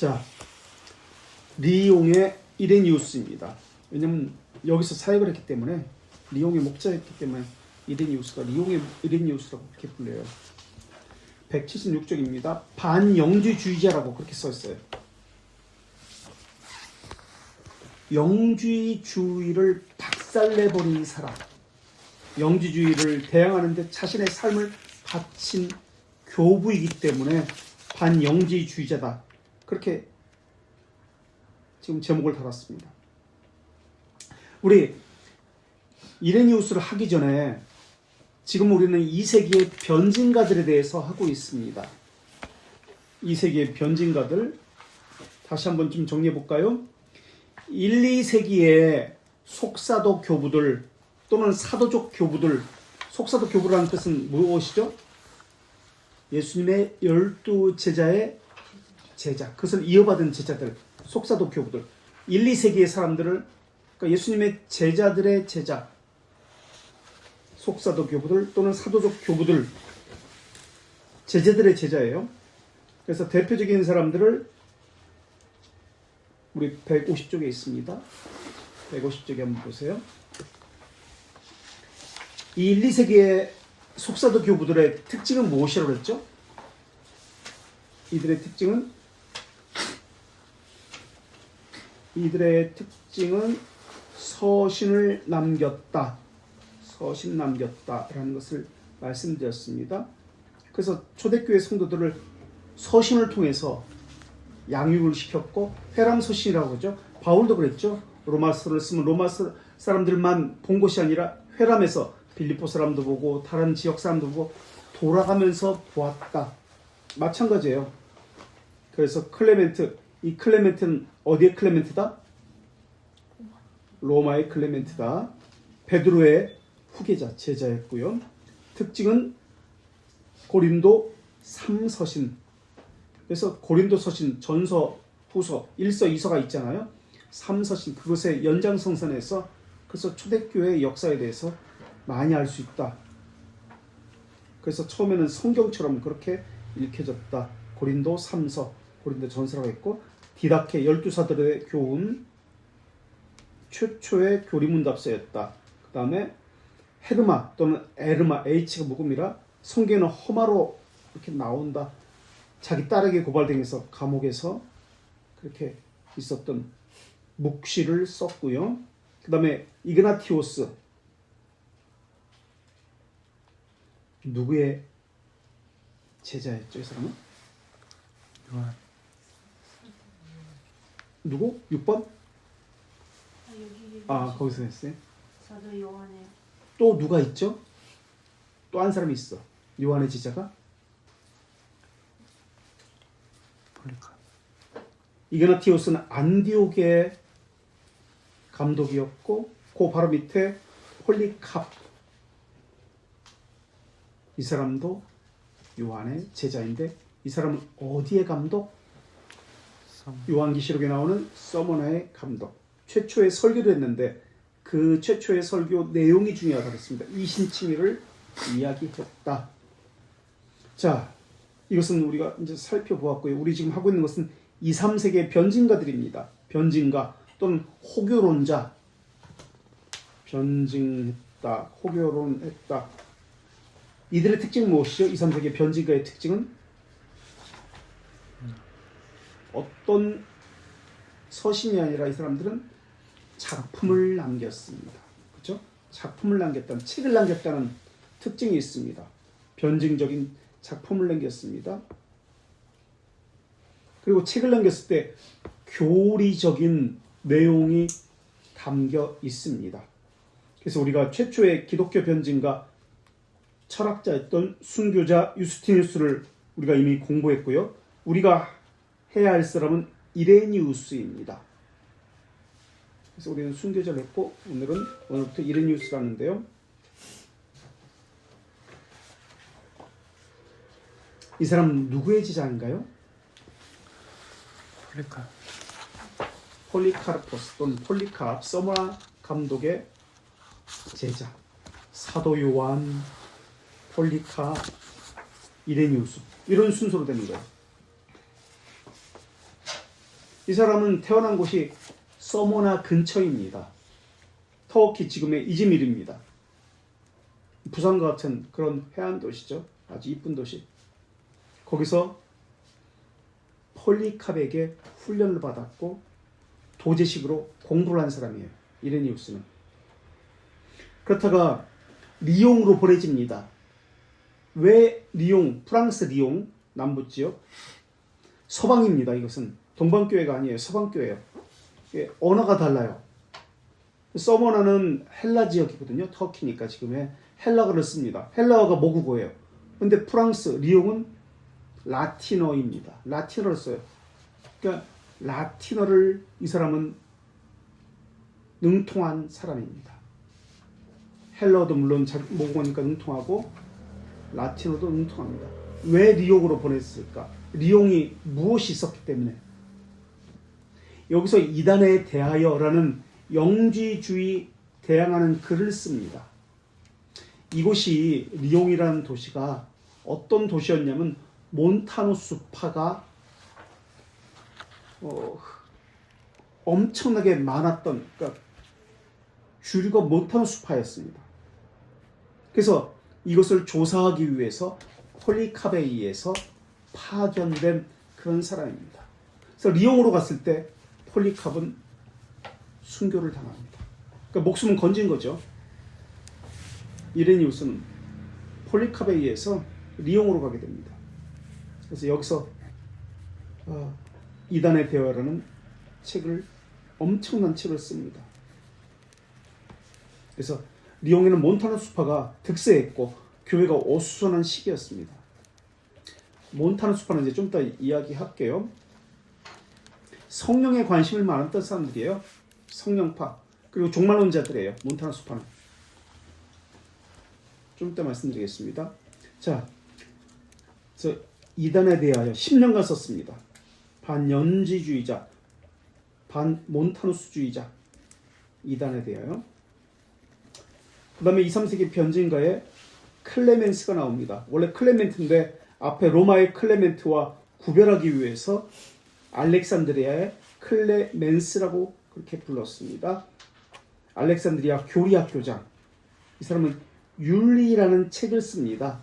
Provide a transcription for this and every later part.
자, 리옹의 이레니우스입니다. 왜냐면 여기서 사역을 했기 때문에, 리옹의 목자였기 때문에 이레니우스가 리옹의 이레니우스라고 그렇게 불려요. 176쪽입니다. 반영주주의자라고 그렇게 써 있어요. 영주주의를 박살내버린 사람, 영주주의를 대항하는데 자신의 삶을 바친 교부이기 때문에 반영주주의자다. 그렇게 지금 제목을 달았습니다. 우리 이레니우스를 하기 전에 지금 우리는 2세기의 변진가들에 대해서 하고 있습니다. 2세기의 변진가들 다시 한번 좀 정리해 볼까요? 1, 2세기의 속사도 교부들 또는 사도적 교부들, 속사도 교부라는 뜻은 무엇이죠? 예수님의 12제자의 제자, 그것을 이어받은 제자들, 속사도 교부들. 1, 2세기의 사람들을, 그러니까 예수님의 제자들의 제자, 속사도 교부들 또는 사도적 교부들, 제자들의 제자예요. 그래서 대표적인 사람들을 우리 150쪽에 있습니다. 150쪽에 한번 보세요. 이 1, 2세기의 속사도 교부들의 특징은 무엇이라고 했죠? 이들의 특징은 서신을 남겼다. 서신 남겼다라는 것을 말씀드렸습니다. 그래서 초대교회 성도들을 서신을 통해서 양육을 시켰고, 회람서신이라고 하죠. 바울도 그랬죠. 로마서를 쓰면 로마 사람들만 본 것이 아니라 회람에서 빌립보 사람도 보고 다른 지역 사람도 보고 돌아가면서 보았다. 마찬가지예요. 그래서 클레멘트, 이 클레멘트는 어디의 클레멘트다? 로마의 클레멘트다. 베드로의 후계자, 제자였고요. 특징은 고린도 3서신. 그래서 고린도 서신, 전서, 후서, 1서, 2서가 있잖아요. 3서신, 그것의 연장성선에서 그래서 초대교회의 역사에 대해서 많이 알 수 있다. 그래서 처음에는 성경처럼 그렇게 읽혀졌다. 고린도 3서, 고린도 전서라고 했고, 디다케 12사들의 교훈, 최초의 교리문답서였다. 그 다음에 헤르마 또는 에르마, H가 묵음이라 성경에는 허마로 이렇게 나온다. 자기 딸에게 고발당해서 감옥에서 그렇게 있었던 묵시를 썼고요. 그 다음에 이그나티오스, 누구의 제자였죠? 이 사람은? 요한. 누구? 6번? 여기 거기서 했어요. 사도 요한의. 또 누가 있죠? 또 한 사람이 있어. 요한의 제자가? 폴리카. 이그나티오스는 안디옥의 감독이었고, 그 바로 밑에 폴리캅, 이 사람도 요한의 제자인데, 이 사람은 어디의 감독? 요한계시록에 나오는 서머나의 감독. 최초의 설교를 했는데 그 최초의 설교 내용이 중요하다고 했습니다. 이신칭의를 이야기했다. 자, 이것은 우리가 이제 살펴보았고요. 우리 지금 하고 있는 것은 2, 3세기의 변진가들입니다. 변진가 또는 호교론자. 변증했다, 호교론했다. 이들의 특징은 무엇이죠? 2, 3세기의 변진가의 특징은 어떤 서신이 아니라 이 사람들은 작품을 남겼습니다. 그렇죠? 작품을 남겼다는, 책을 남겼다는 특징이 있습니다. 변증적인 작품을 남겼습니다. 그리고 책을 남겼을 때 교리적인 내용이 담겨 있습니다. 그래서 우리가 최초의 기독교 변증가 철학자였던 순교자 유스티누스를 우리가 이미 공부했고요. 우리가 해야 할 사람은 이레니우스입니다. 그래서 우리는 순교자를 했고, 오늘부터 이레니우스라는데요. 이 사람은 누구의 제자인가요? 폴리카. 폴리카르포스 또는 폴리캅, 서머나 감독의 제자. 사도 요한, 폴리캅, 이레니우스, 이런 순서로 되는 거예요. 이 사람은 태어난 곳이 서모나 근처입니다. 터키 지금의 이즈밀입니다. 부산과 같은 그런 해안 도시죠. 아주 이쁜 도시. 거기서 폴리캅에게 훈련을 받았고 도제식으로 공부를 한 사람이에요. 이레니우스는. 그렇다가 리옹으로 보내집니다. 왜 리옹? 프랑스 리옹 남부 지역 서방입니다. 이것은 동방교회가 아니에요. 서방교회예요. 언어가 달라요. 서머나는 헬라 지역이거든요. 터키니까 지금의 헬라어를 씁니다. 헬라어가 모국어예요. 근데 프랑스 리옹은 라틴어입니다. 라틴어를 써요. 그러니까 라틴어를 이 사람은 능통한 사람입니다. 헬라어도 물론 모국어니까 능통하고 라틴어도 능통합니다. 왜 리옹으로 보냈을까? 리옹이 무엇이 있었기 때문에. 여기서 이단에 대하여라는 영지주의 대항하는 글을 씁니다. 이곳이 리옹이라는 도시가 어떤 도시였냐면 몬타누스파가 엄청나게 많았던, 그러니까 주류가 몬타누스파였습니다. 그래서 이것을 조사하기 위해서 폴리캅에 의해서 파견된 그런 사람입니다. 그래서 리옹으로 갔을 때 폴리캅은 순교를 당합니다. 그러니까 목숨은 건진 거죠. 이레니우스는 폴리캅에 의해서 리옹으로 가게 됩니다. 그래서 여기서 이단의 대화라는 책을 엄청난 책을 씁니다. 그래서 리옹에는 몬타누스파가 득세했고 교회가 어수선한 시기였습니다. 몬타누스파는 이제 좀 이따 이야기할게요. 성령에 관심을 많았던 사람들이에요. 성령파 그리고 종말론자들이에요. 몬타누스파는 좀 이따 말씀드리겠습니다. 자, 그래서 이단에 대하여 10년간 썼습니다. 반연지주의자, 반몬타누스주의자 이단에 대하여. 그 다음에 2, 3세기 변증가에 클레멘스가 나옵니다. 원래 클레멘트인데 앞에 로마의 클레멘트와 구별하기 위해서 알렉산드리아의 클레멘스라고 그렇게 불렀습니다. 알렉산드리아 교리학 교장. 이 사람은 윤리라는 책을 씁니다.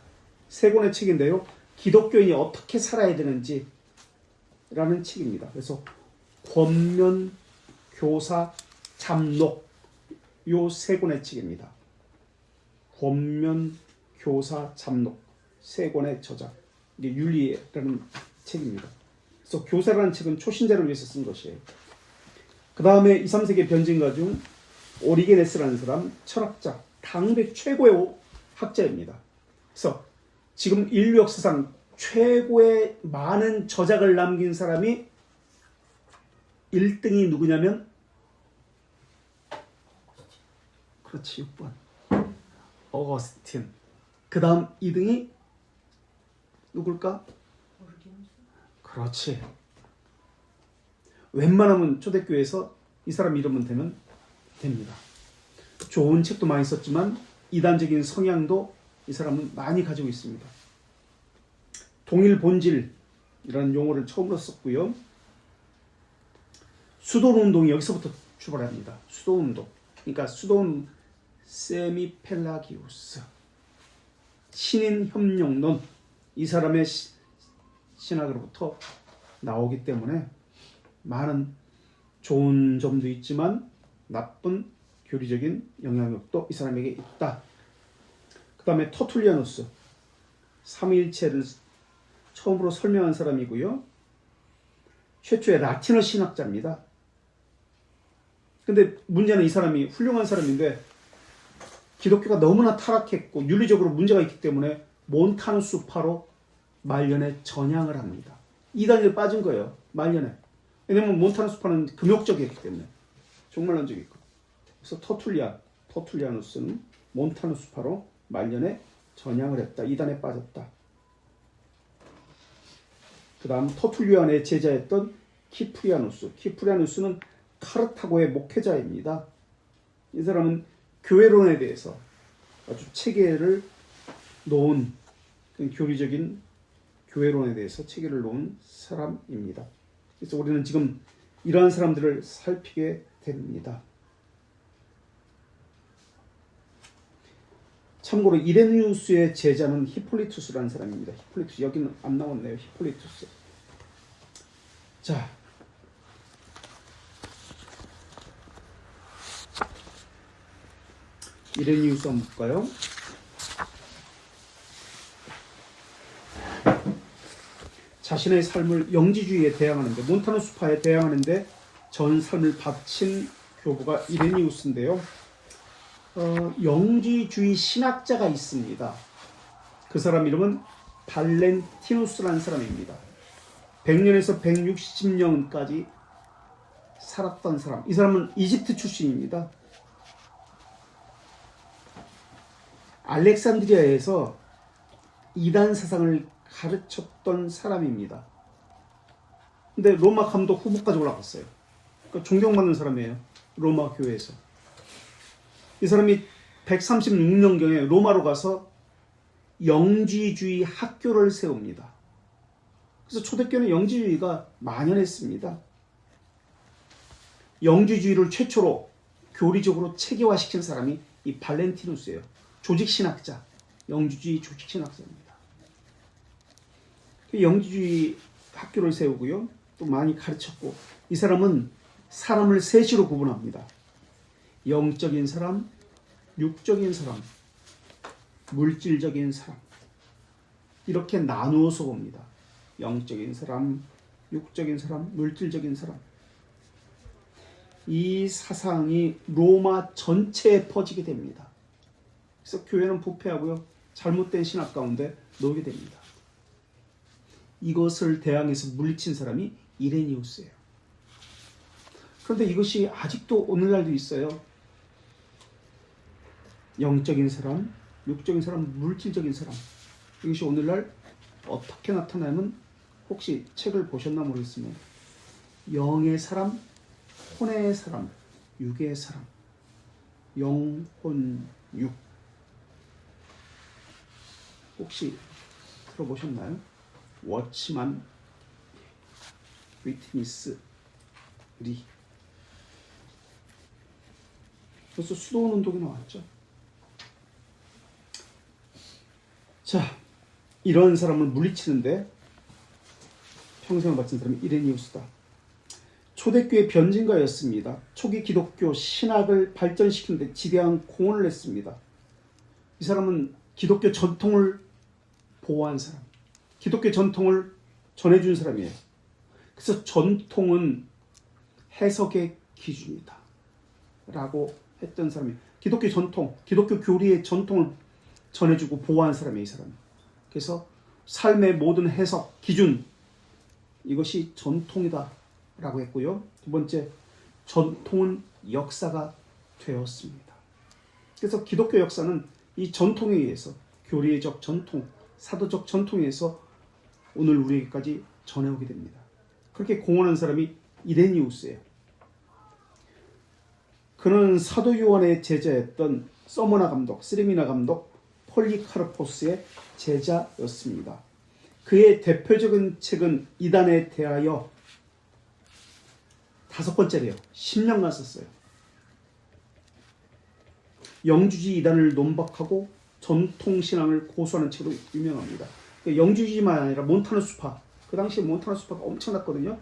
세 권의 책인데요. 기독교인이 어떻게 살아야 되는지 라는 책입니다. 그래서 권면, 교사, 잠록 요 세 권의 책입니다. 권면, 교사, 잠록 세 권의 저작. 이게 윤리라는 책입니다. 그래서 교사라는 책은 초신자를 위해서 쓴 것이에요. 그 다음에 2, 3세기 변증가 중 오리게네스라는 사람, 철학자, 당대 최고의 학자입니다. 그래서 지금 인류 역사상 최고의 많은 저작을 남긴 사람이 1등이 누구냐면 그렇지 6번 어거스틴. 그 다음 2등이 누굴까? 그렇지. 웬만하면 초대교회에서 이 사람 이름은 되면 됩니다. 좋은 책도 많이 썼지만 이단적인 성향도 이 사람은 많이 가지고 있습니다. 동일 본질이라는 용어를 처음으로 썼고요. 수도운동이 여기서부터 출발합니다. 수도운동. 그러니까 수도운 세미펠라기우스. 신인협력론. 이 사람의 신학으로부터 나오기 때문에 많은 좋은 점도 있지만 나쁜 교리적인 영향력도 이 사람에게 있다. 그 다음에 터툴리아누스. 삼위일체를 처음으로 설명한 사람이고요. 최초의 라틴어 신학자입니다. 근데 문제는 이 사람이 훌륭한 사람인데 기독교가 너무나 타락했고 윤리적으로 문제가 있기 때문에 몬타누스파로 말년에 전향을 합니다. 이단에 빠진 거예요. 말년에. 왜냐면 몬타누스파는 금욕적이었기 때문에. 종말론적이고. 그래서 터툴리아누스는 몬타누스파로 말년에 전향을 했다. 이단에 빠졌다. 그 다음 터툴리안의 제자였던 키프리아누스. 키프리아누스는 카르타고의 목회자입니다. 이 사람은 교회론에 대해서 아주 체계를 놓은 교리적인 교회론에 대해서 체계를 놓은 사람입니다. 그래서 우리는 지금 이러한 사람들을 살피게 됩니다. 참고로 이레니우스의 제자는 히폴리투스라는 사람입니다. 히폴리투스, 여기는 안 나왔네요. 히폴리투스. 자, 이레니우스 한번 볼까요? 자신의 삶을 영지주의에 대항하는데, 몬타나 수파에 대항하는데 전 삶을 바친 교부가 이레니우스인데요. 영지주의 신학자가 있습니다. 그 사람 이름은 발렌티누스라는 사람입니다. 100년에서 160년까지 살았던 사람. 이 사람은 이집트 출신입니다. 알렉산드리아에서 이단 사상을 가르쳤던 사람입니다. 근데 로마 감독 후보까지 올라갔어요. 그러니까 존경받는 사람이에요. 로마 교회에서. 이 사람이 136년경에 로마로 가서 영지주의 학교를 세웁니다. 그래서 초대교회는 영지주의가 만연했습니다. 영지주의를 최초로 교리적으로 체계화시킨 사람이 이 발렌티누스예요. 조직신학자, 영지주의 조직신학자입니다. 영지주의 학교를 세우고요. 또 많이 가르쳤고, 이 사람은 사람을 셋으로 구분합니다. 영적인 사람, 육적인 사람, 물질적인 사람. 이렇게 나누어서 봅니다. 영적인 사람, 육적인 사람, 물질적인 사람. 이 사상이 로마 전체에 퍼지게 됩니다. 그래서 교회는 부패하고요. 잘못된 신학 가운데 놓이게 됩니다. 이것을 대항해서 물리친 사람이 이레니우스예요. 그런데 이것이 아직도 오늘날도 있어요. 영적인 사람, 육적인 사람, 물질적인 사람. 이것이 오늘날 어떻게 나타나면 혹시 책을 보셨나 모르겠으면 영의 사람, 혼의 사람, 육의 사람. 영, 혼, 육. 혹시 들어보셨나요? 워치만, 위트니스, 리. 벌써 수도원 운동이 나왔죠. 자, 이런 사람을 물리치는데 평생을 바친 사람이 이레니우스다. 초대교회 변진가였습니다. 초기 기독교 신학을 발전시키는데 지대한 공헌을 했습니다. 이 사람은 기독교 전통을 보호한 사람, 기독교 전통을 전해준 사람이에요. 그래서 전통은 해석의 기준이다 라고 했던 사람이에요. 기독교 전통, 기독교 교리의 전통을 전해주고 보호한 사람이에요. 이 사람은. 그래서 삶의 모든 해석, 기준, 이것이 전통이다 라고 했고요. 두 번째, 전통은 역사가 되었습니다. 그래서 기독교 역사는 이 전통에 의해서, 교리적 전통, 사도적 전통에 의해서 오늘 우리에게까지 전해오게 됩니다. 그렇게 공헌한 사람이 이레니우스예요. 그는 사도 요한의 제자였던 서머나 감독, 스리미나 감독, 폴리카르포스의 제자였습니다. 그의 대표적인 책은 이단에 대하여 5권째래요. 10년간 썼어요. 영주주의 이단을 논박하고 전통신앙을 고수하는 책으로 유명합니다. 영주주의만 아니라 몬타나 수파, 그 당시에 몬타나 수파가 엄청났거든요.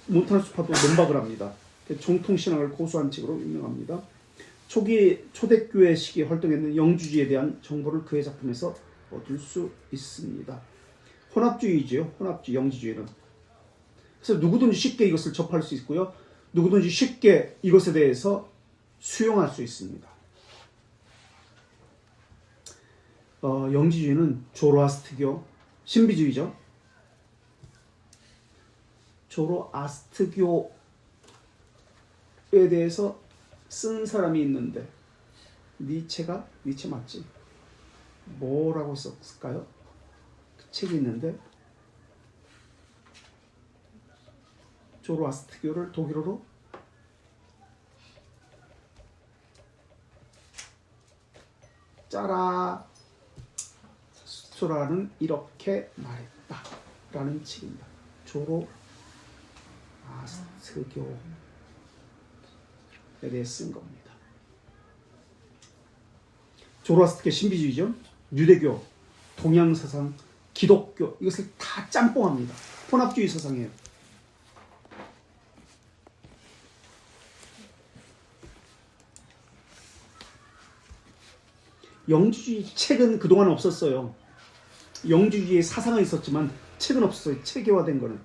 몬타나 수파도 논박을 합니다. 정통신앙을 고수한 책으로 유명합니다. 초기 초대교회 시기에 활동했는 영주주의에 대한 정보를 그의 작품에서 얻을 수 있습니다. 혼합주의죠. 혼합주의, 영지주의는. 그래서 누구든지 쉽게 이것을 접할 수 있고요. 누구든지 쉽게 이것에 대해서 수용할 수 있습니다. 영지주의는 조로아스트교, 신비주의죠. 조로아스트교에 대해서 쓴 사람이 있는데 니체 맞지? 뭐라고 썼을까요? 그 책이 있는데 조로아스트교를 독일어로 짜라스트라는 이렇게 말했다 라는 책입니다. 조로아스트교. 다스교에 대해 쓴 겁니다. 조로아스트교 신비주의죠. 유대교, 동양사상, 기독교 이것을 다 짬뽕합니다. 혼합주의 사상이에요. 영주주의 책은 그동안 없었어요. 영주주의의 사상은 있었지만 책은 없었어요. 체계화된 거는.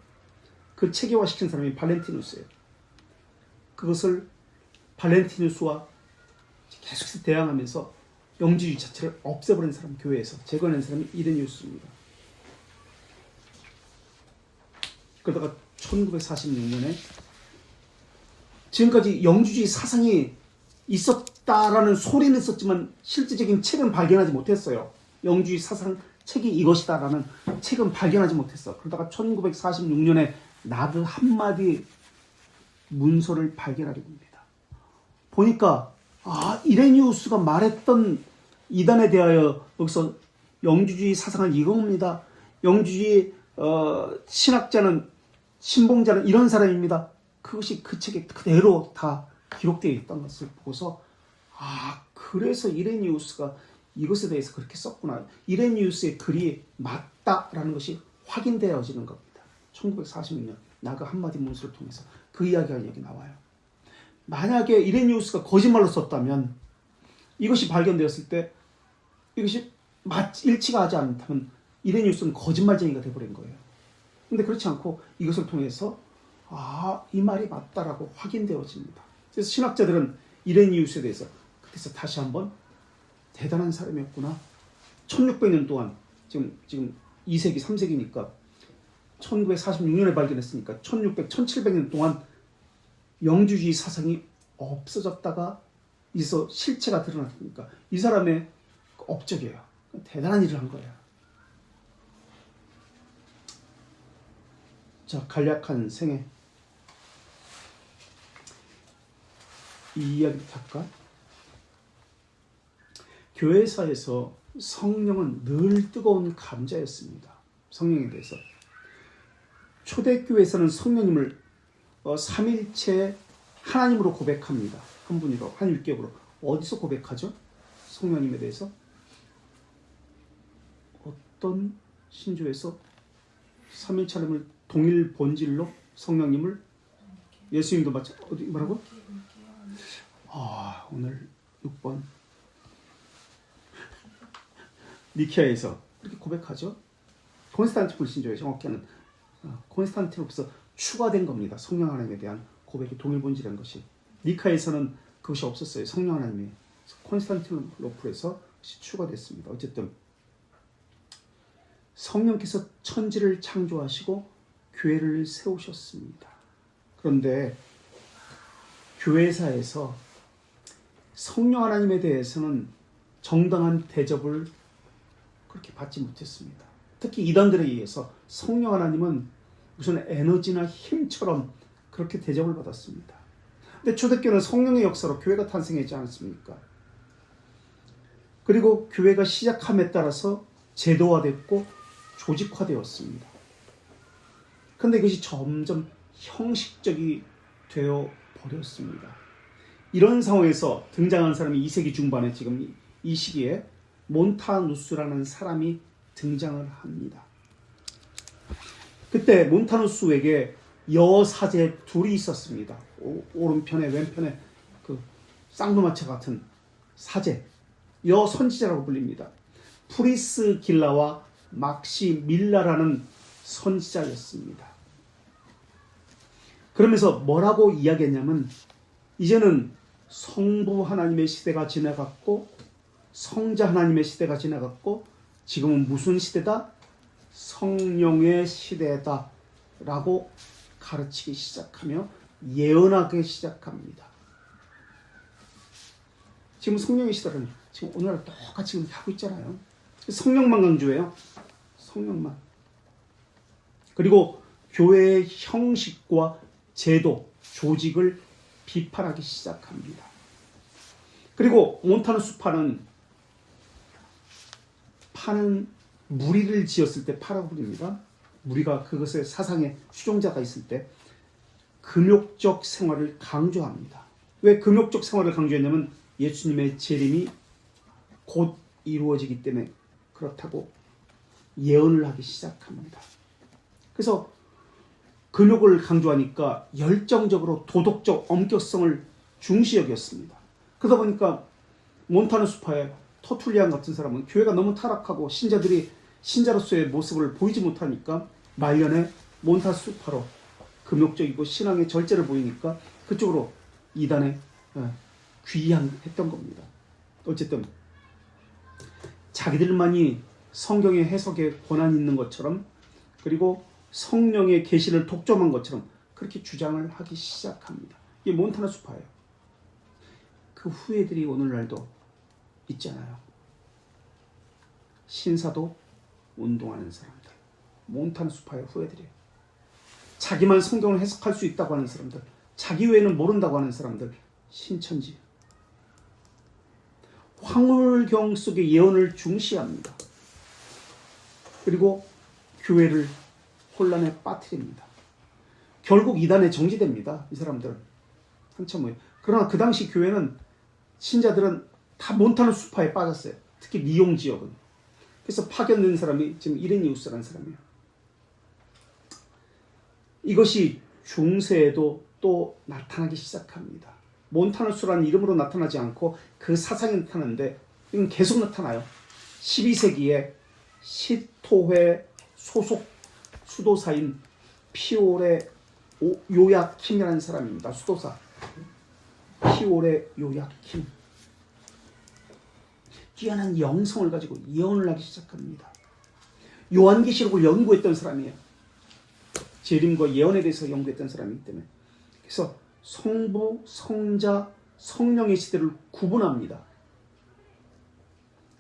그 체계화시킨 사람이 발렌티누스예요. 그것을 발렌티누스와 계속해서 대항하면서 영주주의 자체를 없애버린 사람, 교회에서 제거해낸 사람이 이레니우스입니다. 그러다가 1946년에 지금까지 영주주의 사상이 있었다라는 소리는 있었지만 실질적인 책은 발견하지 못했어요. 영주주의 사상 책이 이것이다라는 책은 발견하지 못했어. 그러다가 1946년에 나그 한마디 문서를 발견하게 됩니다. 보니까 이레니우스가 말했던 이단에 대하여 여기서 영주주의 사상을 이겁니다. 영주주의 신학자는 신봉자는 이런 사람입니다. 그것이 그 책에 그대로 다 기록되어 있던 것을 보고서 그래서 이레니우스가 이것에 대해서 그렇게 썼구나. 이레니우스의 글이 맞다라는 것이 확인되어지는 겁니다. 1946년 나그 한마디 문서를 통해서 그 이야기가 여기 나와요. 만약에 이레니우스가 거짓말로 썼다면 이것이 발견되었을 때 이것이 일치가 하지 않다면 이레니우스는 거짓말쟁이가 되어버린 거예요. 근데 그렇지 않고 이것을 통해서 이 말이 맞다라고 확인되어집니다. 그래서 신학자들은 이레니우스에 대해서 그래서 다시 한번 대단한 사람이었구나. 1600년 동안 지금 2세기 3세기니까 1946년에 발견했으니까 1600, 1700년 동안 영주주의 사상이 없어졌다가 이서 실체가 드러났으니까 이 사람의 업적이에요. 대단한 일을 한 거예요. 자, 간략한 생애. 이 이야기를 할까? 교회사에서 성령은 늘 뜨거운 감자였습니다. 성령에 대해서. 초대교회에서는 성령님을 삼일체 하나님으로 고백합니다. 한 분이로, 한 율격으로. 어디서 고백하죠? 성령님에 대해서? 어떤 신조에서 삼일체 하나님을 동일 본질로 성령님을 예수님도 마찬 어디 뭐라고? 오늘 6번 니케아에서 그렇게 고백하죠. 콘스탄티노플 신조에 정확히는 콘스탄티노플에서 추가된 겁니다. 성령 하나님에 대한 고백이 동일 본질인 것이. 니카에서는 그것이 없었어요. 성령 하나님이. 콘스탄티노플에서 그것이 추가됐습니다. 어쨌든 성령께서 천지를 창조하시고 교회를 세우셨습니다. 그런데 교회사에서 성령 하나님에 대해서는 정당한 대접을 그렇게 받지 못했습니다. 특히 이단들에 의해서 성령 하나님은 무슨 에너지나 힘처럼 그렇게 대접을 받았습니다. 근데 초대교회는 성령의 역사로 교회가 탄생하지 않았습니까? 그리고 교회가 시작함에 따라서 제도화됐고 조직화되었습니다. 그런데 이것이 점점 형식적이 되어 버렸습니다. 이런 상황에서 등장한 사람이 2세기 중반에 지금 이 시기에 몬타누스라는 사람이 등장을 합니다. 그때 몬타누스에게 여사제 둘이 있었습니다. 오른편에 왼편에 그 쌍두마차 같은 사제, 여선지자라고 불립니다. 프리스 길라와 막시 밀라라는 선지자였습니다. 그러면서 뭐라고 이야기했냐면 이제는 성부 하나님의 시대가 지나갔고 성자 하나님의 시대가 지나갔고 지금은 무슨 시대다? 성령의 시대다 라고 가르치기 시작하며 예언하기 시작합니다. 지금 성령의 시대는 지금 오늘날 똑같이 하고 있잖아요. 성령만 강조해요. 성령만. 그리고 교회의 형식과 제도, 조직을 비판하기 시작합니다. 그리고 몬타누스 파는 무리를 지었을 때 파라고 부릅니다. 무리가 그것의 사상의 추종자가 있을 때 금욕적 생활을 강조합니다. 왜 금욕적 생활을 강조했냐면 예수님의 재림이 곧 이루어지기 때문에 그렇다고 예언을 하기 시작합니다. 그래서 금욕을 강조하니까 열정적으로 도덕적 엄격성을 중시 여겼습니다. 그러다 보니까 몬타나 수파의 터툴리안 같은 사람은 교회가 너무 타락하고 신자들이 신자로서의 모습을 보이지 못하니까 말년에 몬타나 수파로 금욕적이고 신앙의 절제를 보이니까 그쪽으로 이단에 귀환했던 겁니다. 어쨌든 자기들만이 성경의 해석에 권한이 있는 것처럼 그리고 성령의 계시를 독점한 것처럼 그렇게 주장을 하기 시작합니다. 이게 몬타나 수파예요. 그 후예들이 오늘날도 있잖아요. 신사도 운동하는 사람들, 몬타나 수파의 후예들이에요. 자기만 성경을 해석할 수 있다고 하는 사람들, 자기 외에는 모른다고 하는 사람들, 신천지. 황홀경 속의 예언을 중시합니다. 그리고 교회를 혼란에 빠뜨립니다. 결국 이단에 정지됩니다. 이 사람들은 한참 후에. 그러나 그 당시 교회는 신자들은 다 몬타나 수파에 빠졌어요. 특히 리옹 지역은. 그래서 파견된 사람이 지금 이레니우스라는 사람이에요. 이것이 중세에도 또 나타나기 시작합니다. 몬타누스라는 이름으로 나타나지 않고 그 사상이 나타나는데 이건 계속 나타나요. 12세기에 시토회 소속 수도사인 피오레 요야킴이라는 사람입니다. 수도사 피오레 요야킴. 뛰어난 영성을 가지고 예언을 하기 시작합니다. 요한계시록을 연구했던 사람이에요. 재림과 예언에 대해서 연구했던 사람이기 때문에. 그래서 성부, 성자, 성령의 시대를 구분합니다.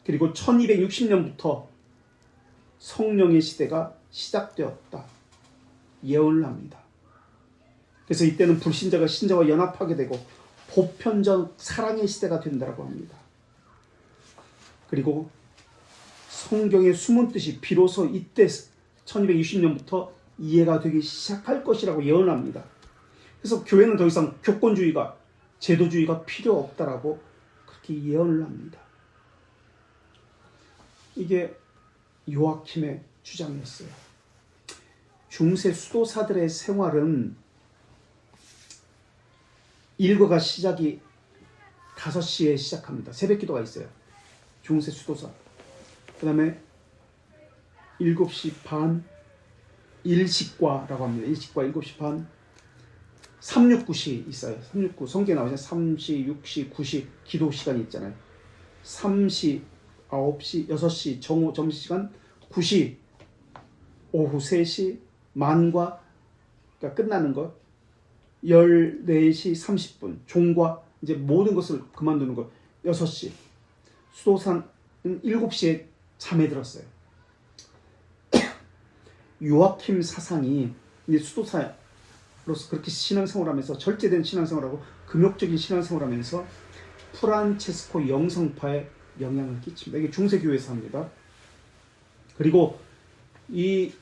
그리고 1260년부터 성령의 시대가 시작되었다. 예언을 합니다. 그래서 이때는 불신자가 신자와 연합하게 되고 보편적 사랑의 시대가 된다고 합니다. 그리고 성경의 숨은 뜻이 비로소 이때 1260년부터 이해가 되기 시작할 것이라고 예언합니다. 그래서 교회는 더 이상 교권주의가 제도주의가 필요 없다라고 그렇게 예언을 합니다. 이게 요아킴의 주장이었어요. 중세 수도사들의 생활은 일과가 시작이 5시에 시작합니다. 새벽기도가 있어요. 중세 수도사. 그 다음에 7시 반 일식과라고 합니다. 일식과 7시 반 369시 있어요. 369 성경에 나오잖아요. 3시, 6시, 9시 기도 시간이 있잖아요. 3시, 9시, 6시 점심시간, 9시 오후 3시 만과 그러니까 끝나는 것 14시 30분 종과 이제 모든 것을 그만두는 것 6시 수도사는 7시에 잠에 들었어요. 요아킴 사상이 이제 수도사로서 그렇게 신앙생활하면서 절제된 신앙생활하고 금욕적인 신앙생활하면서 프란체스코 영성파에 영향을 끼칩니다. 이게 중세교회에서 합니다. 그리고 이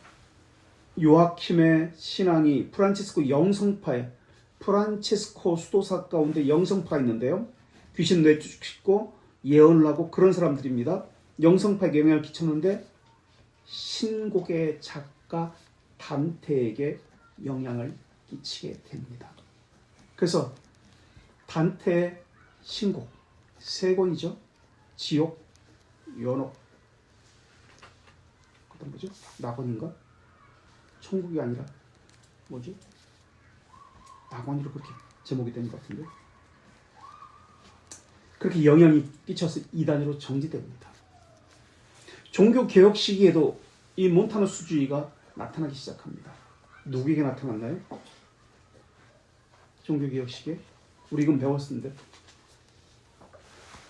요아킴의 신앙이 프란체스코 영성파에 프란체스코 수도사 가운데 영성파가 있는데요. 귀신 내쫓고 예언을 하고 그런 사람들입니다. 영성파에게 영향을 끼쳤는데 신곡의 작가 단테에게 영향을 끼치게 됩니다. 그래서 단테의 신곡 3권이죠. 지옥, 연옥, 그다음 뭐죠? 낙원인가? 천국이 아니라 뭐지? 낙원으로 그렇게 제목이 된 것 같은데 그렇게 영향이 끼쳐서 이단으로 정지됩니다. 종교개혁 시기에도 이 몬타누스주의가 나타나기 시작합니다. 누구에게 나타났나요? 종교개혁 시기에? 우리 이건 배웠었는데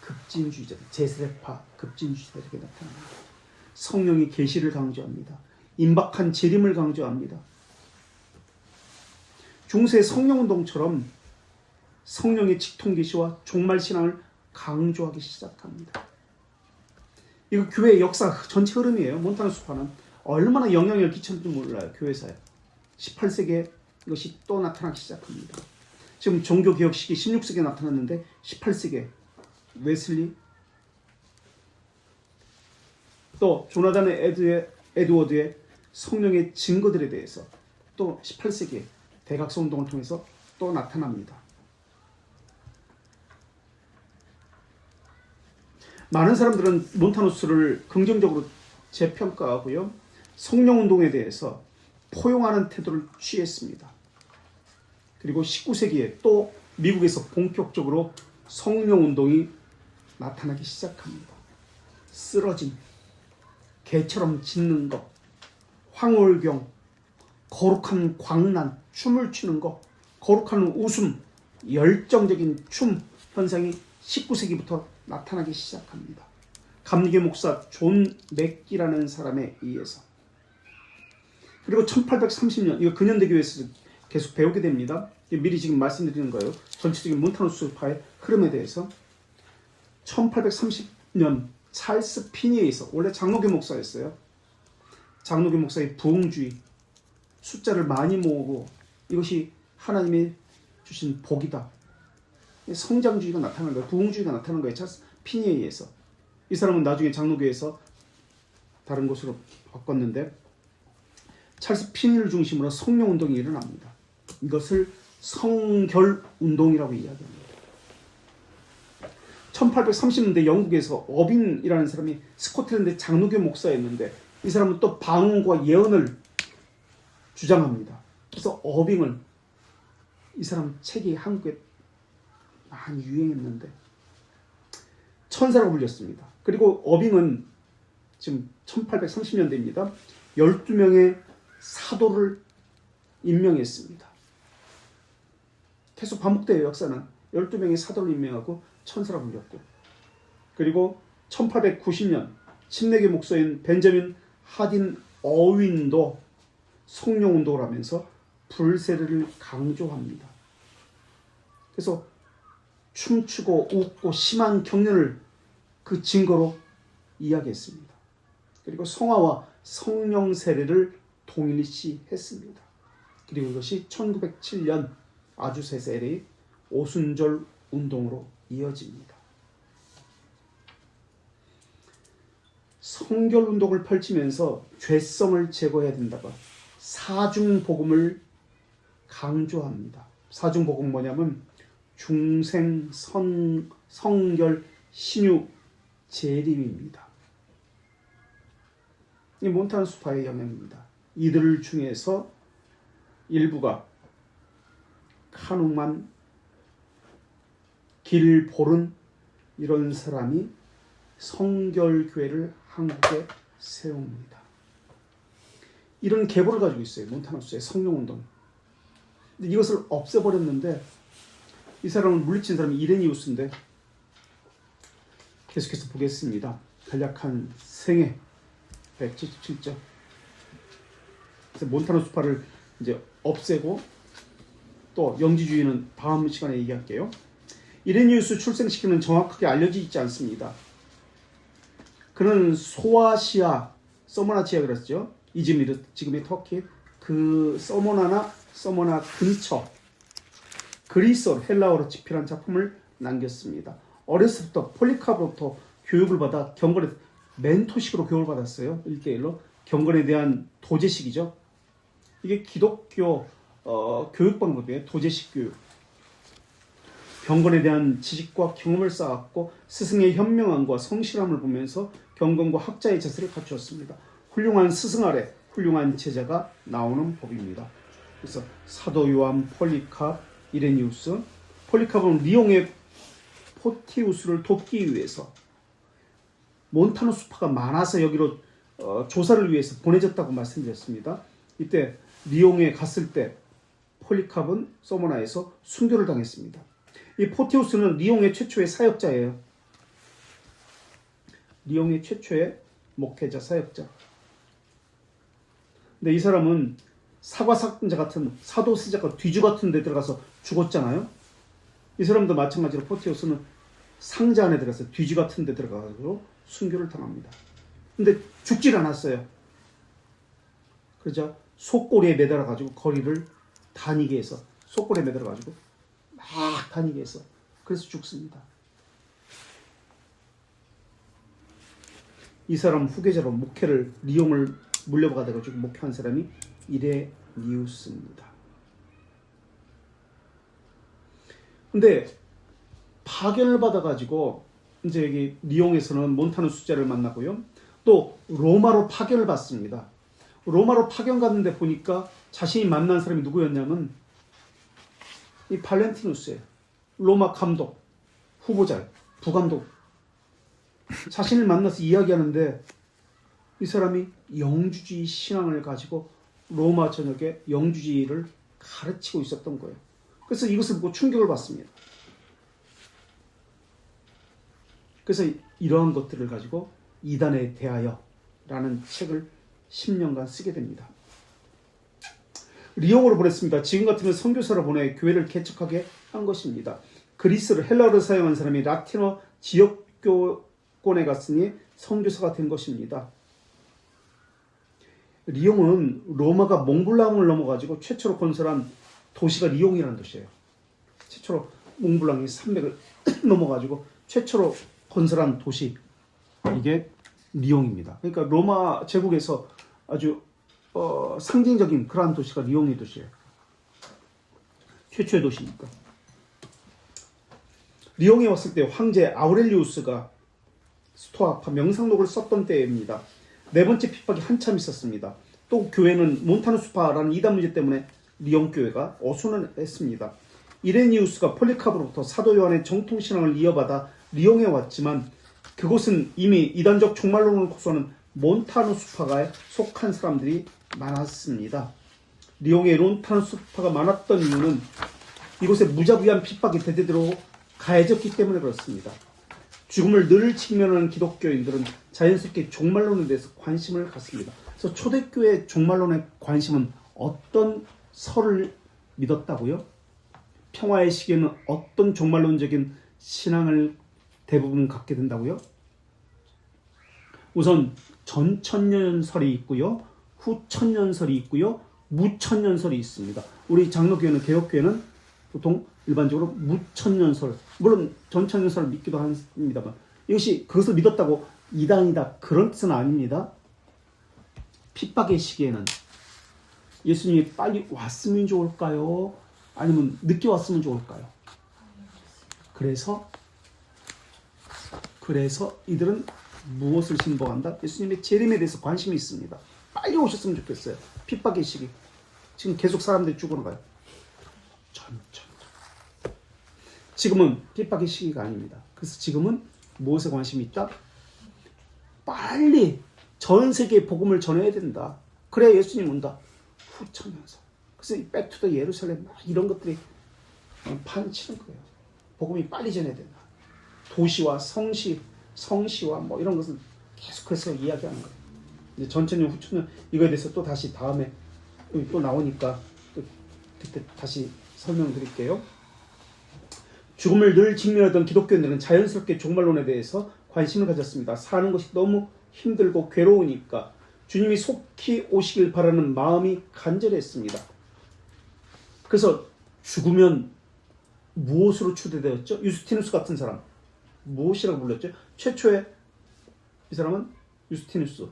급진주의자들, 제스레파 급진주의자들에게 나타납니다. 성령의 계시를 강조합니다. 임박한 재림을 강조합니다. 중세 성령운동처럼 성령의 직통계시와 종말신앙을 강조하기 시작합니다. 이거 교회의 역사 전체 흐름이에요. 몬타누스파는 얼마나 영향을 끼쳤는지 몰라요. 교회사에 18세기에 이것이 또 나타나기 시작합니다. 지금 종교개혁식이 16세기에 나타났는데 18세기에 웨슬리, 또 조나단의 에드워드의 성령의 증거들에 대해서 또 18세기에 대각성 운동을 통해서 또 나타납니다. 많은 사람들은 몬타누스를 긍정적으로 재평가하고요. 성령운동에 대해서 포용하는 태도를 취했습니다. 그리고 19세기에 또 미국에서 본격적으로 성령운동이 나타나기 시작합니다. 쓰러짐, 개처럼 짖는 것, 황홀경, 거룩한 광란, 춤을 추는 것, 거룩한 웃음, 열정적인 춤 현상이 19세기부터 나타나기 시작합니다. 감리교 목사 존 맥기라는 사람에 의해서. 그리고 1830년, 이거 근현대교회에서 계속 배우게 됩니다. 미리 지금 말씀드리는 거예요. 전체적인 몬타누스파의 흐름에 대해서. 1830년 찰스 피니에서, 원래 장로교 목사였어요. 장로교 목사의 부흥주의, 숫자를 많이 모으고 이것이 하나님의 주신 복이다. 성장주의가 나타나는 거예요. 부흥주의가 나타나는 거예요. 찰스 피니에 의해서. 이 사람은 나중에 장로교에서 다른 곳으로 바꿨는데 찰스 피니를 중심으로 성령운동이 일어납니다. 이것을 성결운동이라고 이야기합니다. 1830년대 영국에서 어빙이라는 사람이 스코틀랜드 장로교 목사였는데 이 사람은 또 방언과 예언을 주장합니다. 그래서 어빙을, 이 사람 책이 한국에 많이 유행했는데 천사라고 불렸습니다. 그리고 어빙은 지금 1830년대입니다. 12명의 사도를 임명했습니다. 계속 반복돼요. 역사는 12명의 사도를 임명하고 천사라고 불렸고, 그리고 1890년 침례교 목사인 벤저민 하딘 어윈도 성령운동을 하면서 불세례를 강조합니다. 그래서 춤추고 웃고 심한 경련을 그 증거로 이야기했습니다. 그리고 성화와 성령 세례를 동일시했습니다. 그리고 이것이 1907년 아주세 세례의 오순절 운동으로 이어집니다. 성결 운동을 펼치면서 죄성을 제거해야 된다고 사중복음을 강조합니다. 사중복음 뭐냐면 중생, 성결, 신유, 재림입니다. 이 몬타누스파의 영향입니다. 이들 중에서 일부가 카누만, 길볼은 이런 사람이 성결교회를 한국에 세웁니다. 이런 계보를 가지고 있어요. 몬타누스의 성령운동. 근데 이것을 없애버렸는데 이 사람을 물리친 사람이 이레니우스인데 계속해서 보겠습니다. 간략한 생애 177점. 그래서 몬타누스파를 이제 없애고 또 영지주의는 다음 시간에 얘기할게요. 이레니우스 출생시키는 정확하게 알려지지 있지 않습니다. 그는 소아시아, 서머나치아 그랬죠. 이즈미르, 지금의 터키, 그 서머나 근처 그리스어, 헬라어로 집필한 작품을 남겼습니다. 어렸을 때부터 폴리카로부터 교육을 받아 경건에 멘토식으로 교육을 받았어요. 1대1로. 경건에 대한 도제식이죠. 이게 기독교 교육 방법이에요. 도제식 교육. 경건에 대한 지식과 경험을 쌓았고 스승의 현명함과 성실함을 보면서 경건과 학자의 자세를 갖추었습니다. 훌륭한 스승 아래 훌륭한 제자가 나오는 법입니다. 그래서 사도 요한, 폴리캅, 이레니우스. 폴리캅은 리옹의 포티우스를 돕기 위해서 몬타누스파가 많아서 여기로 조사를 위해서 보내졌다고 말씀드렸습니다. 이때 리옹에 갔을 때 폴리캅은 서머나에서 순교를 당했습니다. 이 포티우스는 리옹의 최초의 사역자예요. 리옹의 최초의 목회자, 사역자. 근데 이 사람은 사과상자 같은 사도세자가 뒤주 같은 데 들어가서 죽었잖아요. 이 사람도 마찬가지로 포티우스는 상자 안에 들어가서 뒤주 같은 데 들어가서 순교를 당합니다. 근데 죽질 않았어요. 그러자 속꼬리에 매달아가지고 거리를 다니게 해서 속골에 매달아가지고 막 다니게 해서 그래서 죽습니다. 이 사람 후계자로 목회를 리용을 물려받아가지고 목회한 사람이 이레니우스입니다. 근데 파견을 받아가지고 이제 여기 리옹에서는 몬타누 수자를 만나고요. 또 로마로 파견을 받습니다. 로마로 파견 갔는데 보니까 자신이 만난 사람이 누구였냐면 이 발렌티누스예요. 로마 감독, 후보자, 부감독. 자신을 만나서 이야기하는데 이 사람이 영주주의 신앙을 가지고 로마 전역에 영주주의를 가르치고 있었던 거예요. 그래서 이것을 보고 충격을 받습니다. 그래서 이러한 것들을 가지고 이단에 대하여 라는 책을 10년간 쓰게 됩니다. 리옹으로 보냈습니다. 지금 같으면 선교사로 보내 교회를 개척하게 한 것입니다. 그리스를 헬라어를 사용한 사람이 라틴어 지역교권에 갔으니 선교사가 된 것입니다. 리옹은 로마가 몽블랑을 넘어가지고 최초로 건설한 도시가 리옹이라는 도시예요. 최초로 몽블랑이 산맥을 넘어가지고 최초로 건설한 도시, 이게 리옹입니다. 그러니까 로마 제국에서 아주 상징적인 그러한 도시가 리옹의 도시예요. 최초의 도시니까. 리옹에 왔을 때 황제 아우렐리우스가 스토아파 명상록을 썼던 때입니다. 네 번째 핍박이 한참 있었습니다. 또 교회는 몬타누스파라는 이단 문제 때문에 리옹 교회가 어수선을 했습니다. 이레니우스가 폴리카브로부터 사도 요한의 정통신앙을 이어받아 리옹에 왔지만 그곳은 이미 이단적 종말론을 고수하는 몬타누스파가에 속한 사람들이 많았습니다. 리옹에 몬타누스파가 많았던 이유는 이곳에 무자비한 핍박이 대대로 가해졌기 때문에 그렇습니다. 죽음을 늘 직면하는 기독교인들은 자연스럽게 종말론에 대해서 관심을 갖습니다. 그래서 초대교회 종말론의 관심은 어떤 설을 믿었다고요? 평화의 시기에는 어떤 종말론적인 신앙을 대부분 갖게 된다고요? 우선 전천년설이 있고요, 후천년설이 있고요, 무천년설이 있습니다. 우리 장로교회는 개혁교회는 보통 일반적으로 무천년설, 물론 전천년설을 믿기도 합니다만 이것이 그것을 믿었다고 이단이다 그런 뜻은 아닙니다. 핍박의 시기에는 예수님이 빨리 왔으면 좋을까요? 아니면 늦게 왔으면 좋을까요? 그래서 이들은 무엇을 신봉한다? 예수님의 재림에 대해서 관심이 있습니다. 빨리 오셨으면 좋겠어요. 핍박의 시기. 지금 계속 사람들이 죽어나가요. 지금은 핍박의 시기가 아닙니다. 그래서 지금은 무엇에 관심이 있다? 빨리 전 세계에 복음을 전해야 된다. 그래야 예수님 온다. 후천년설. 그래서 이 백투더 예루살렘 이런 것들이 판치는 거예요. 복음이 빨리 전해야 된다. 도시와 성시와 뭐 이런 것을 계속해서 이야기하는 거예요. 이제 전천년, 후천년 이거에 대해서 또 다시 다음에 또 나오니까 또 그때 다시 설명드릴게요. 죽음을 늘 직면하던 기독교인들은 자연스럽게 종말론에 대해서 관심을 가졌습니다. 사는 것이 너무 힘들고 괴로우니까 주님이 속히 오시길 바라는 마음이 간절했습니다. 그래서 죽으면 무엇으로 추대되었죠? 유스티누스 같은 사람 무엇이라고 불렸죠? 최초의 이 사람은 유스티누스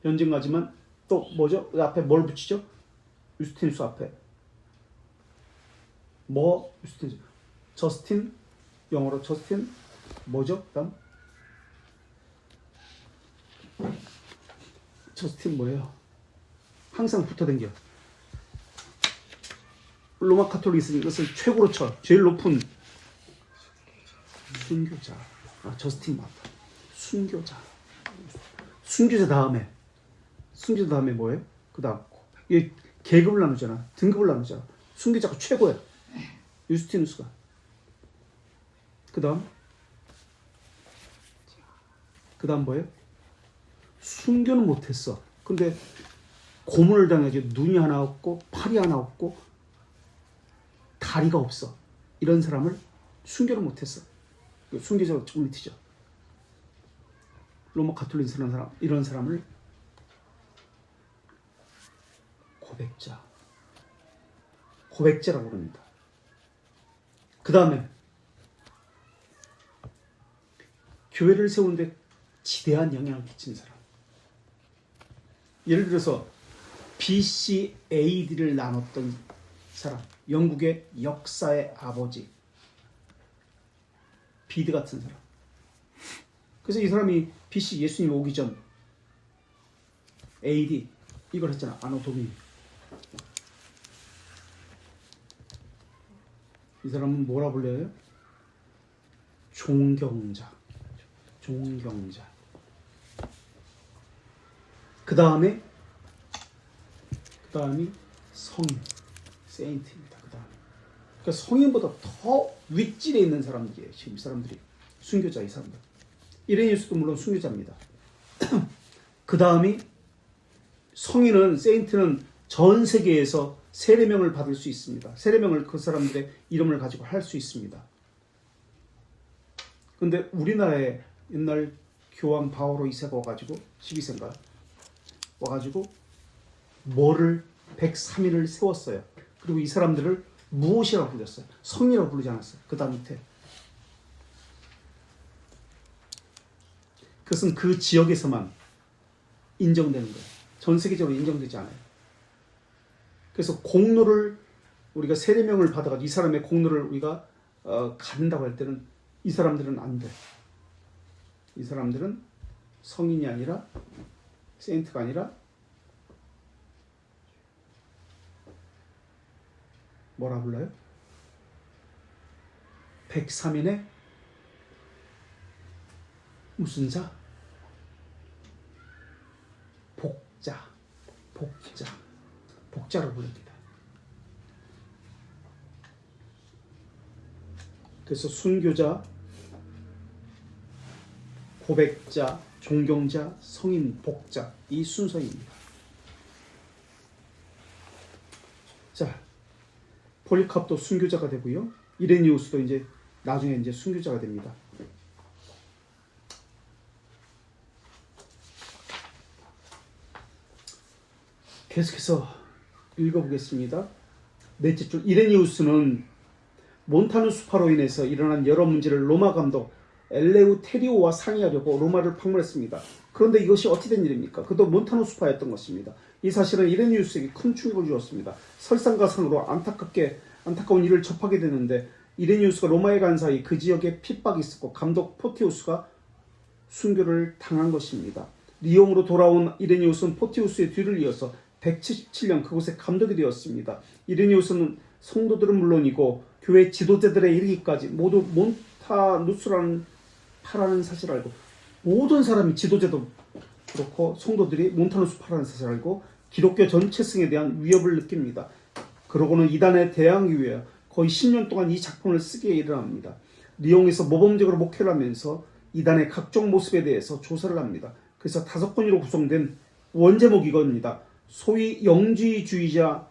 현증가지만 또 뭐죠? 그 앞에 뭘 붙이죠? 유스티누스 앞에 뭐 유스티누스 저스틴 영어로 저스틴 뭐죠? 그다음 저스틴 뭐예요? 항상 붙어댕겨. 로마 카톨릭이 이것을 최고로 쳐. 제일 높은 순교자. 저스틴 맞다. 순교자. 순교자 다음에 뭐예요? 그 다음 이 계급을 나누잖아. 등급을 나누잖아. 순교자가 최고야. 유스티누스가. 그 다음 뭐예요? 순교는 못했어. 근데 고문을 당해가지고 눈이 하나 없고 팔이 하나 없고 다리가 없어. 이런 사람을 순교를 못했어. 순교자가 조금 밑이죠. 로마 가톨릭 사람 이런 사람을 고백자. 고백자라고 부릅니다. 그 다음에 교회를 세우는데 지대한 영향을 끼친 사람. 예를 들어서 BC AD를 나눴던 사람, 영국의 역사의 아버지, 비드 같은 사람. 그래서 이 사람이 BC 예수님 오기 전 AD 이걸 했잖아. 아노 도미니. 이 사람은 뭐라 불려요? 존경자. 존경자. 그 다음이 성인, 세인트입니다. 그 다음에 그러니까 성인보다 더 윗질에 있는 사람들이에요. 지금 이 사람들이 순교자 이 사람들. 이레니우스도 물론 순교자입니다. 그 다음이 성인은 세인트는 전 세계에서 세례명을 받을 수 있습니다. 세례명을 그 사람들의 이름을 가지고 할 수 있습니다. 근데 우리나라에 옛날 교황 바오로 2세가 와가지고 12세인가 와가지고 뭐를 103인을 세웠어요. 그리고 이 사람들을 무엇이라고 불렸어요? 성이라고 부르지 않았어요. 그 다음 밑에. 그것은 그 지역에서만 인정되는 거예요. 전 세계적으로 인정되지 않아요. 그래서 공로를 우리가 세례명을 받아가지고 이 사람의 공로를 우리가 갖는다고 할 때는 이 사람들은 안 돼. 이 사람들은 성인이 아니라 세인트가 아니라 뭐라 불러요? 103인의 무슨 자? 복자로 부릅니다. 그래서 순교자, 고백자, 존경자, 성인, 복자 이 순서입니다. 자, 폴리캅도 순교자가 되고요. 이레니우스도 이제 나중에 이제 순교자가 됩니다. 계속해서 읽어보겠습니다. 넷째 줄, 이레니우스는 몬타누스파로 인해서 일어난 여러 문제를 로마 감독 엘레우테리오와 상의하려고 로마를 방문했습니다. 그런데 이것이 어떻게 된 일입니까? 그도 몬타누스파였던 것입니다. 이 사실은 이레니우스에게 큰 충격을 주었습니다. 설상가상으로 안타까운 일을 접하게 되는데 이레니우스가 로마에 간 사이 그 지역에 핍박이 있었고 감독 포티우스가 순교를 당한 것입니다. 리옹으로 돌아온 이레니우스는 포티우스의 뒤를 이어서 177년 그곳에 감독이 되었습니다. 이레니우스는 성도들은 물론이고 교회 지도자들에 이르기까지 모두 몬타누스라는 파라는 사실을 알고 모든 사람이 지도자도 그렇고 성도들이 몬타누스파라는 사실을 알고 기독교 전체성에 대한 위협을 느낍니다. 그러고는 이단에 대항하기 위해 거의 10년 동안 이 작품을 쓰기에 일어납니다. 리옹에서 모범적으로 목회를 하면서 이단의 각종 모습에 대해서 조사를 합니다. 그래서 5권으로 구성된 원제목이 이겁니다. 소위 영지주의라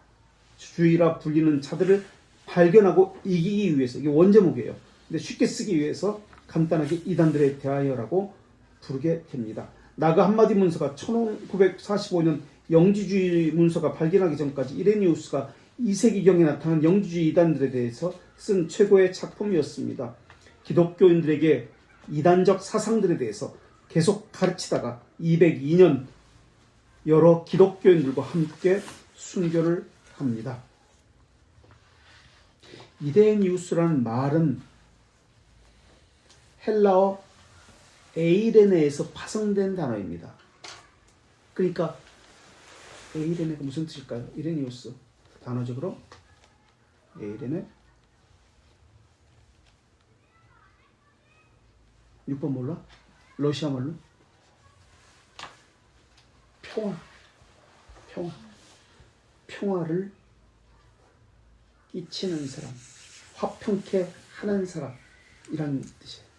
불리는 자들을 발견하고 이기기 위해서, 이게 원제목이에요. 근데 쉽게 쓰기 위해서 간단하게 이단들에 대하여라고 부르게 됩니다. 나그 한마디 문서가 1945년 영지주의 문서가 발견하기 전까지 이레니우스가 2세기경에 나타난 영지주의 이단들에 대해서 쓴 최고의 작품이었습니다. 기독교인들에게 이단적 사상들에 대해서 계속 가르치다가 202년 여러 기독교인들과 함께 순교를 합니다. 이레니우스라는 말은 헬라어 에이레네에서 파생된 단어입니다. 그러니까 에이레네가 무슨 뜻일까요? 이레니우스 단어적으로 에이레네 6번 몰라? 러시아 말로 평화를 끼치는 사람, 화평케 하는 사람이라는 뜻이에요.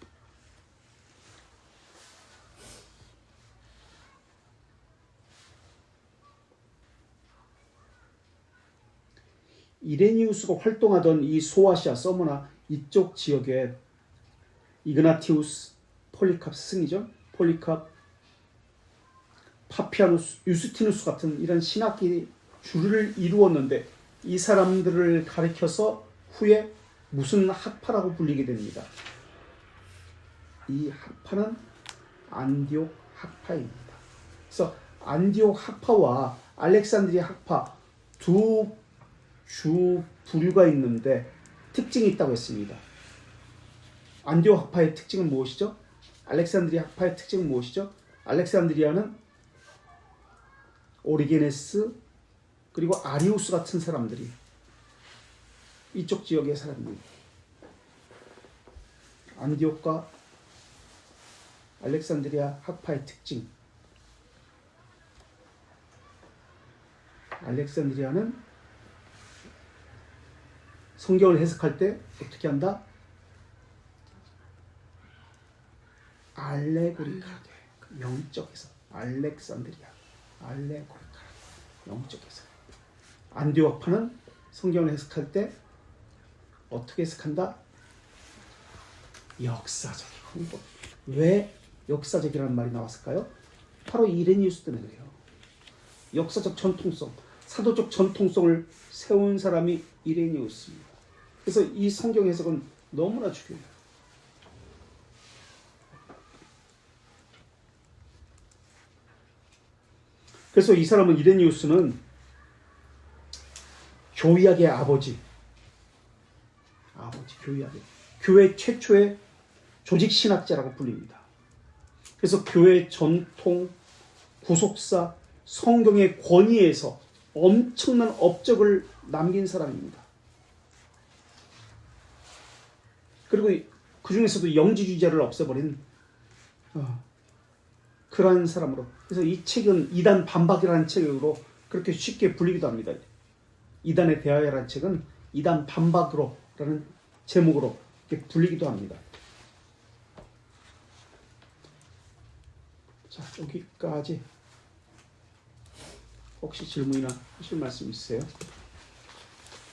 이레니우스가 활동하던 이 소아시아, 서머나 이쪽 지역에 이그나티우스, 폴리캅 스승이죠. 폴리캅, 파피아누스, 유스티누스 같은 이런 신학기 줄을 이루었는데 이 사람들을 가리켜서 후에 무슨 학파라고 불리게 됩니다. 이 학파는 안디옥 학파입니다. 그래서 안디옥 학파와 알렉산드리아 학파 두 주 부류가 있는데 특징이 있다고 했습니다. 안디옥 학파의 특징은 무엇이죠? 알렉산드리아 학파의 특징은 무엇이죠? 알렉산드리아는 오리게네스 그리고 아리우스 같은 사람들이 이쪽 지역의 사람입니다. 안디옥과 알렉산드리아 학파의 특징. 알렉산드리아는 성경을 해석할 때 어떻게 한다? 알레고리카게, 영적 해석. 알렉산드리아, 알레고리카, 영적 해석. 안디옥 학파는 성경을 해석할 때 어떻게 해석한다? 역사적이고. 왜 역사적이라는 말이 나왔을까요? 바로 이레니우스 때문에 그래요. 역사적 전통성, 사도적 전통성을 세운 사람이 이레니우스입니다. 그래서 이 성경 해석은 너무나 중요해요. 그래서 이 사람은 이레니우스는 교리학의 아버지, 교리학의 교회 최초의 조직 신학자라고 불립니다. 그래서 교회 전통, 구속사, 성경의 권위에서 엄청난 업적을 남긴 사람입니다. 그리고 그 중에서도 영지주의자를 없애버린 그러한 사람으로. 그래서 이 책은 이단 반박이라는 책으로 그렇게 쉽게 불리기도 합니다. 이단에 대하여라는 책은 이단 반박으로라는 제목으로 이렇게 불리기도 합니다. 자, 여기까지. 혹시 질문이나 하실 말씀 있으세요?